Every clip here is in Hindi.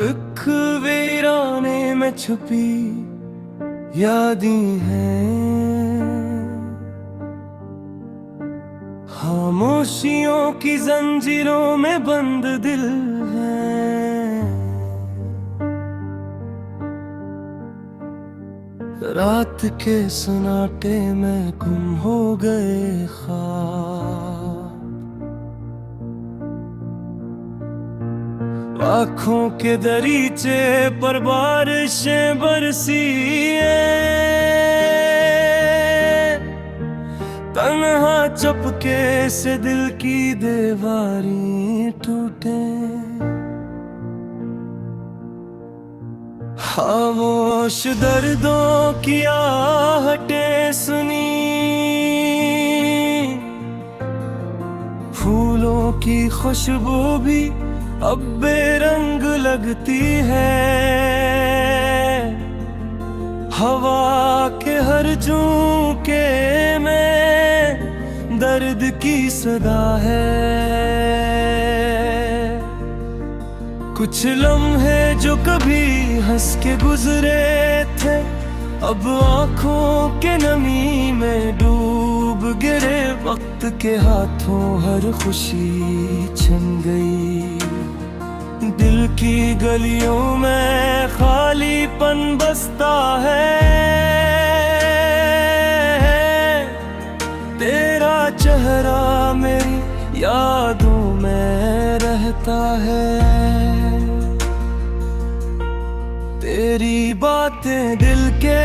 एक वीराने में छुपी यादें हैं, खामोशियों की जंजीरों में बंद दिल है। रात के सन्नाटे में गुम हो गए ख्वाब, आँखों के दरीचे पर बारिशें बरसी तन्हा चपके से दिल की दीवारें टूटे। खामोश दर्दों की आहटें सुनी, फूलों की खुशबू भी अब बेरंग लगती है। हवा के हर झोंके में दर्द की सदा है। कुछ लम्हे जो कभी हंस के गुजरे थे, अब आँखों के नमी में डूब गिरे। वक्त के हाथों हर खुशी छिन गई, दिल की गलियों में खालीपन बसता है। तेरा चेहरा मेरी यादों में रहता है, तेरी बातें दिल के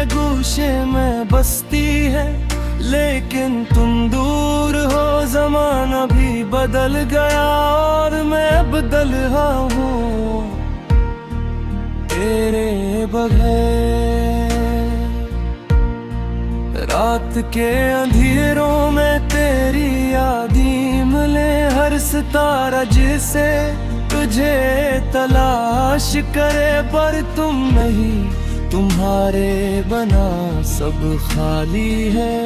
गूशे में बसती है। लेकिन तुम दूर हो, जमाना भी बदल गया और मैं बदल रहा हूँ तेरे बगैर। रात के अंधेरों में तेरी यादें मिले, हर सितारा जिसे तुझे तलाश करे। पर तुम नहीं, तुम्हारे बना सब खाली है।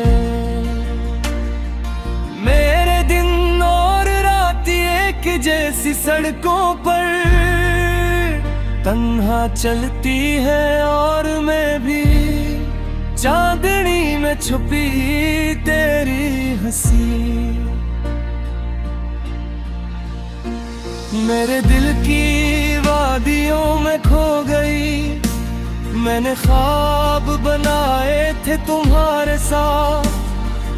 मेरे दिन और रात एक जैसी सड़कों पर तन्हा चलती है, और मैं भी चांदनी में छुपी तेरी हंसी। मेरे दिल की वादियों में खो गई, मैंने ख्वाब बनाए थे तुम्हारे साथ,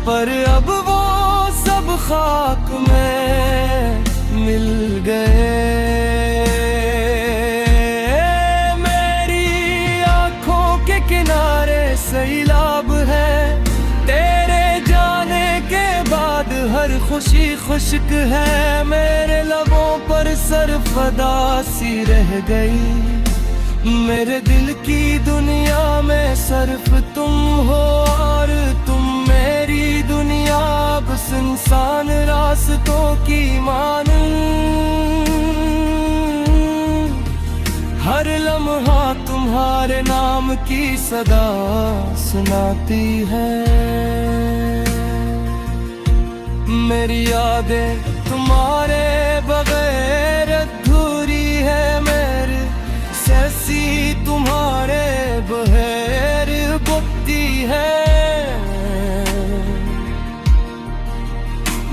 पर अब वो सब खाक में मिल गए। मेरी आँखों के किनारे सैलाब है, तेरे जाने के बाद हर खुशी खुश्क है। मेरे लबों पर सरफदा सी रह गई, मेरे दिल की दुनिया में सिर्फ तुम हो, और तुम मेरी दुनिया अब सुनसान रास्तों की मानूं। हर लम्हा तुम्हारे नाम की सदा सुनाती है। मेरी यादें तुम्हारे बगैर अधूरी है, मेरी ऐसी तुम्हारे बगैर गुप्ती है।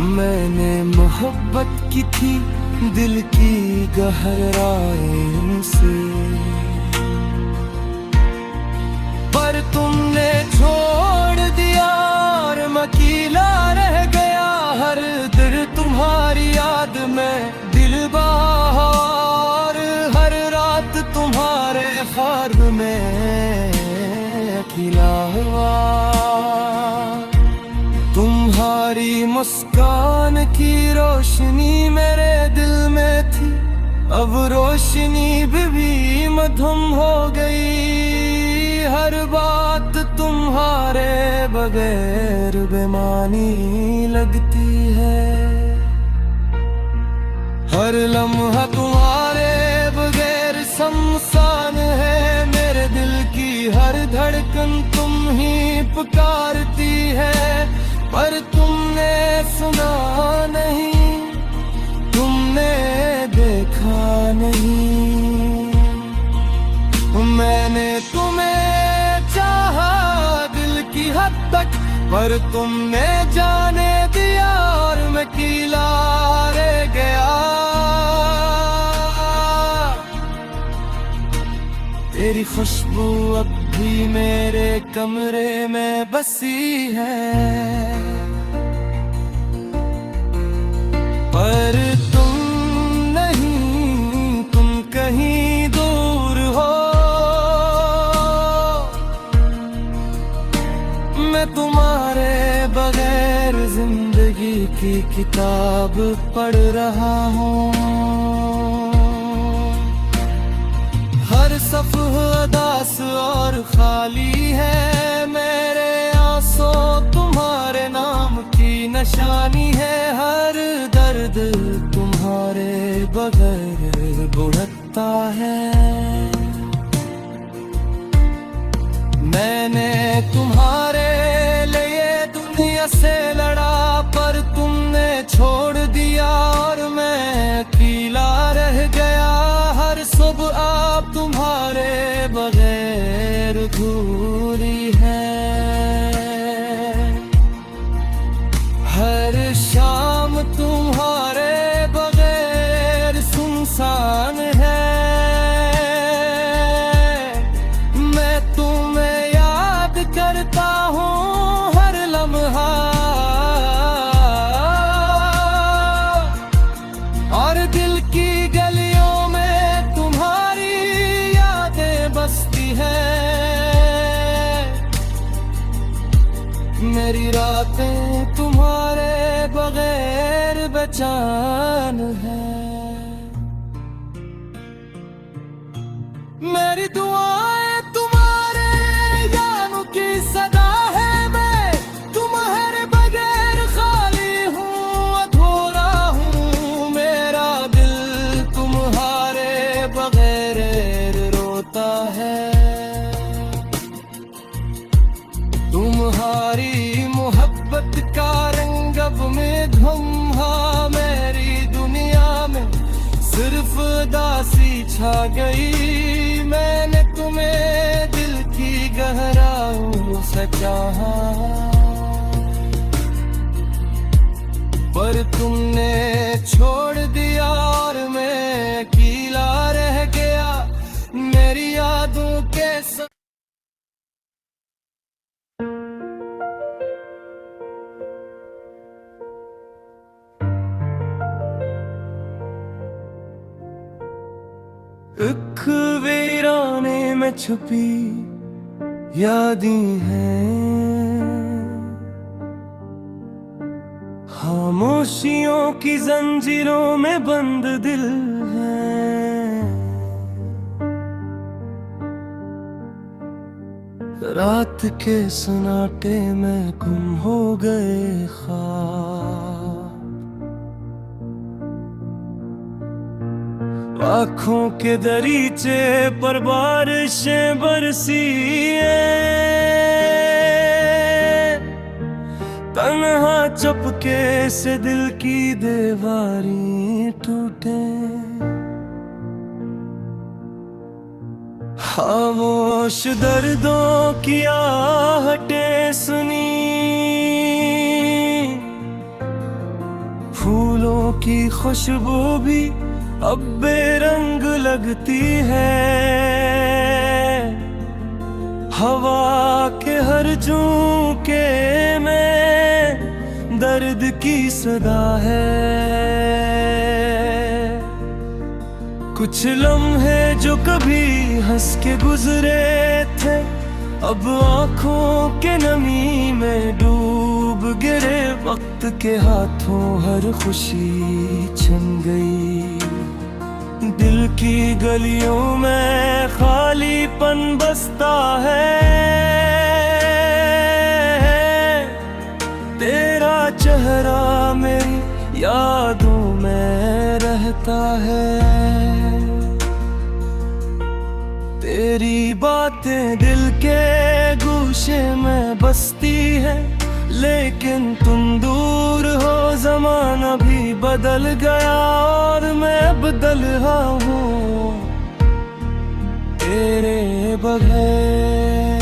मैंने मोहब्बत की थी दिल की गहराई से, पर तुमने छोड़ दिया और मकीला रह गया। हर दिल तुम्हारी याद में दिल बहार, हर रात तुम्हारे ख्वाब में खिला हुआ। तुम्हारी मुस्कान की रोशनी मेरे दिल में थी, अब रोशनी भी मधुम हो गई। हर बात तुम्हारे बगैर बेमानी लगती है, हर लम्हा तुम्हारे बगैर शमशान है। मेरे दिल की हर धड़कन तुम ही पुकारती है, पर तुमने सुना नहीं, तुमने देखा नहीं। तुम्हें चाहा दिल की हद तक, पर तुमने जाने दिया और मैं कीला रह गया। तेरी खुशबू अब भी मेरे कमरे में बसी है, पर तुम नहीं, तुम कहीं दूर हो। मैं तुम्हारे बगैर जिंदगी की किताब पढ़ रहा हूँ। हर सफ़ह उदास और खाली है, मेरे आंसू तुम्हारे नाम की निशानी है। हर दर्द तुम्हारे बगैर बुढ़ता है। मैंने तुम्हारे लिए दुनिया से लड़ा, पर तुमने छोड़ दिया और मैं अकेला रह गया। हर सुबह आप तुम्हारे बगैर अधूरी है, हर शाम तुम्हारे बगैर सुनसान है। मैं तुम्हें याद करता हूँ हर लम्हा, और दिल की गलियों में तुम्हारी यादें बसती है। मेरी रातें तुम्हारे बगैर बेचैन है। मेरी दुआएं तुम्हारे यानों की सदा है। मैं तुम्हारे बगैर खाली हूँ, अधूरा हूँ। मेरा दिल तुम्हारे बगैर रोता है। तुम्हारी मोहब्बत का रंग अब में धुम्हा, मेरी दुनिया में सिर्फ उदासी छा गई। मैंने तुम्हें दिल की गहराइयों से चाहा, पर तुमने छोड़ दिया और मैं अकेला रह गया। मेरी यादों के एक वीराने में छुपी यादें हैं, खामोशियों की जंजीरों में बंद दिल है। रात के सन्नाटे में गुम हो गए ख्वाब, आँखों के दरीचे पर बारिशें बरसी तन्हा चुपके से दिल की दीवारें टूटे। खामोश दर्दों की आहटें सुनी, फूलों की खुशबू भी अब बेरंग लगती है। हवा के हर झोंके में दर्द की सदा है। कुछ लम्हे जो कभी हंस के गुजरे थे, अब आँखों के नमी में डूब गिरे। वक्त के हाथों हर खुशी छिन गई, दिल की गलियों में खालीपन बसता है। तेरा चेहरा मेरी यादों में रहता है। तेरी बातें दिल के गूशे में बसती है, लेकिन तुम दूर हो। जमाना भी बदल गया और मैं बदल रहा हूँ। तेरे बगैर।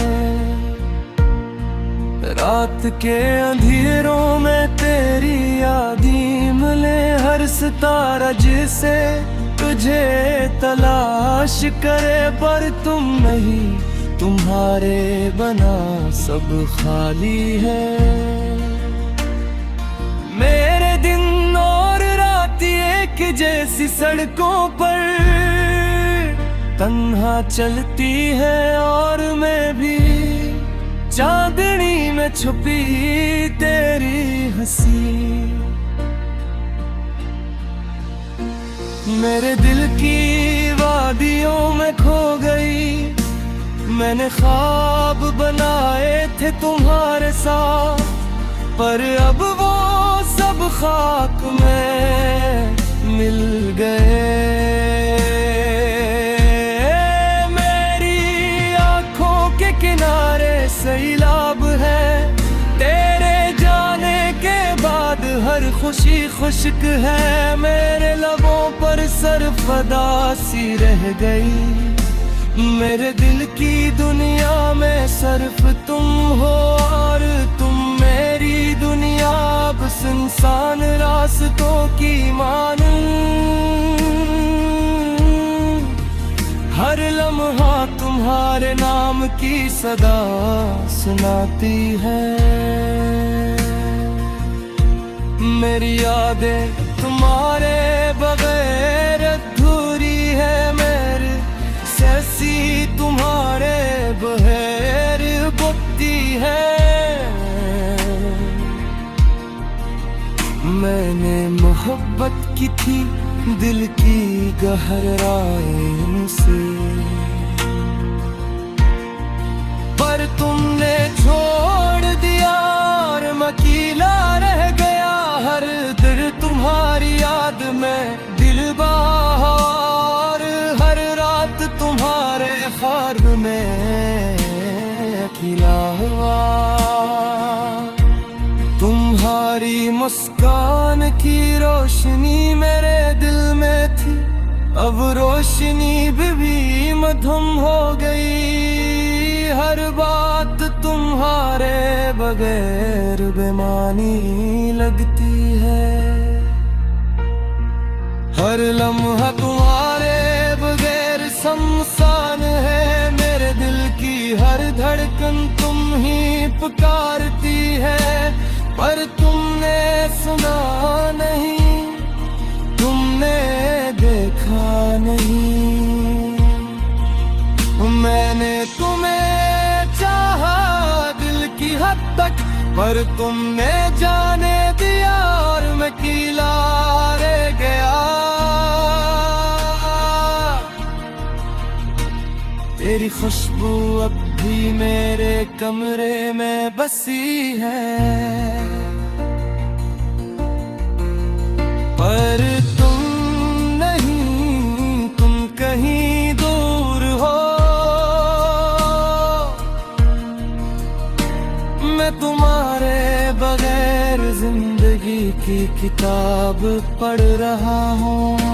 रात के अंधेरों में तेरी यादें मिले, हर सितारा जिसे तुझे तलाश करे, पर तुम नहीं, तुम्हारे बना सब खाली है। मेरे दिन और रात एक जैसी सड़कों पर तन्हा चलती है, और मैं भी चांदनी में छुपी तेरी हंसी। मेरे दिल की वादियों में खो गई, मैंने ख्वाब बनाए थे तुम्हारे साथ, पर अब वो सब खाक में मिल गए। मेरी आंखों के किनारे सैलाब है, तेरे जाने के बाद हर खुशी खुश्क है। मेरे लबों पर सरफदा सी रह गई, मेरे दिल की दुनिया में सिर्फ तुम हो, और तुम मेरी दुनिया अब सुनसान रास्तों की मानूं। हर लम्हा तुम्हारे नाम की सदा सुनाती है। मेरी यादें तुम्हारे बगैर अधूरी है, मेरे जैसी तुम्हारे बगैर बत्ती है। मैंने मोहब्बत की थी दिल की गहराइयों से, पर तुमने छोड़ दिया और मैं अकेला रह गया। हर दिल तुम्हारी याद में दिल बहार, हर रात तुम्हारे ख्वाब में अकेला हुआ। तुम्हारी मुस्कान की रोशनी मेरे दिल में थी, अब रोशनी भी मधुम हो गई। हर बात तुम्हारे बगैर बेमानी लगती है, हर लम्हा तुम्हारे बगैर शमशान है। मेरे दिल की हर धड़कन तुम ही पुकारती है, पर तुमने सुना नहीं, तुमने देखा नहीं। मैंने तुम्हें चाहा दिल की हद तक, पर तुमने जाने दिया और मैं अकेला रह गया। तेरी खुशबू अब भी मेरे कमरे में बसी है, पर तुम नहीं, तुम कहीं दूर हो। मैं तुम्हारे बगैर जिंदगी की किताब पढ़ रहा हूँ।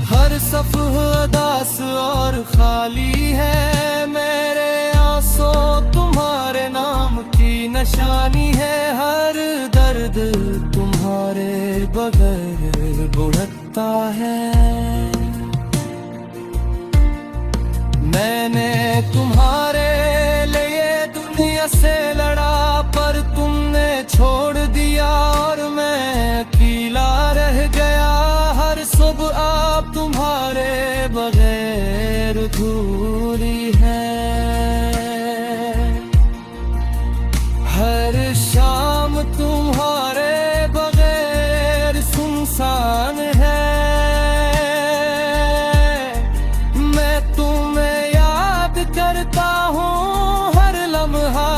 हर सफ़ह उदास और खाली है, मेरे आंसू तुम्हारे नाम की निशानी है। हर दर्द तुम्हारे बगैर बुढ़ता है। मैंने तुम्हारे लिए दुनिया से लड़ा, पर तुमने छोड़ दिया और मैं अकेला रह गया। हर सुबह आप तुम्हारे बगैर अधूरी है, हर शाम तुम्हारे बगैर सुनसान है। मैं तुम्हें याद करता हूँ हर लम्हा,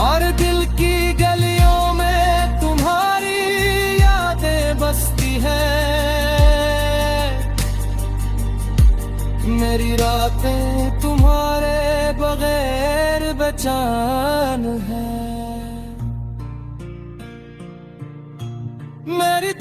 और दिल की गलियों में तुम्हारी यादें बसती है। मेरी रातें तुम्हारे बगैर बेचैन है। मेरी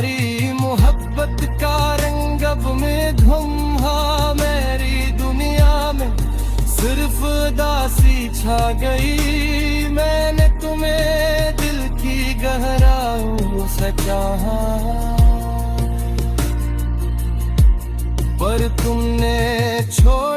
तुम्हारी मोहब्बत का रंग अब में धुम, हाँ मेरी दुनिया में सिर्फ उदासी छा गई। मैंने तुम्हें दिल की गहराइयों से चाहा, पर तुमने छोड़